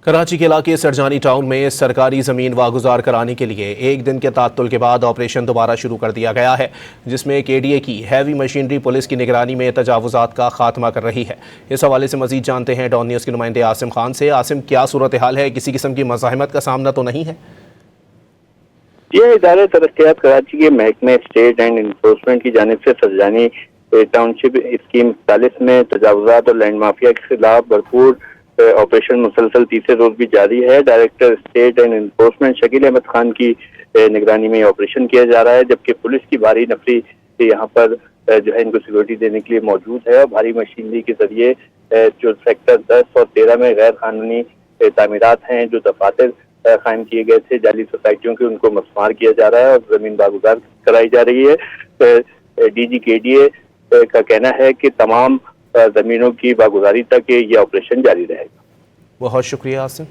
کراچی کے علاقے سرجانی ٹاؤن میں سرکاری زمین واگزار کرانے کے لیے ایک دن کے تعطل کے بعد آپریشن دوبارہ شروع کر دیا گیا ہے، جس میں KDA کی ہیوی مشینری پولیس کی نگرانی میں تجاوزات کا خاتمہ کر رہی ہے۔ اس حوالے سے مزید جانتے ہیں ڈان نیوز کے نمائندے عاصم خان سے۔ عاصم، کیا صورتحال ہے؟ کسی قسم کی مزاحمت کا سامنا تو نہیں ہے؟ یہ ادارہ ترقیات کراچی کے محکمہ اسٹیٹ اینڈ انفورسمنٹ کی جانب سے سرجانی ٹاؤن شپ اسکیم 41 میں تجاوزات اور لینڈ مافیا کے خلاف بھرپور آپریشن مسلسل تیسرے روز بھی جاری ہے۔ Director state and enforcement Shakeel Ahmed Khan کی نگرانی میں آپریشن کیا جا رہا ہے، جبکہ پولیس کی بھاری نفری یہاں پر جو ہے ان کو سیکورٹی دینے کے لیے موجود ہے، اور بھاری مشینری کے ذریعے جو سیکٹر 10 اور 13 میں غیر قانونی تعمیرات ہیں، جو دفاتر قائم کیے گئے تھے جعلی سوسائٹیوں کے، ان کو مسمار کیا جا رہا ہے اور زمین واگزار کرائی جا رہی ہے۔ DG KDA کا کہنا ہے کہ تمام زمینوں کی واگزاری تک یہ آپریشن جاری رہے گا۔ بہت شکریہ عاصم۔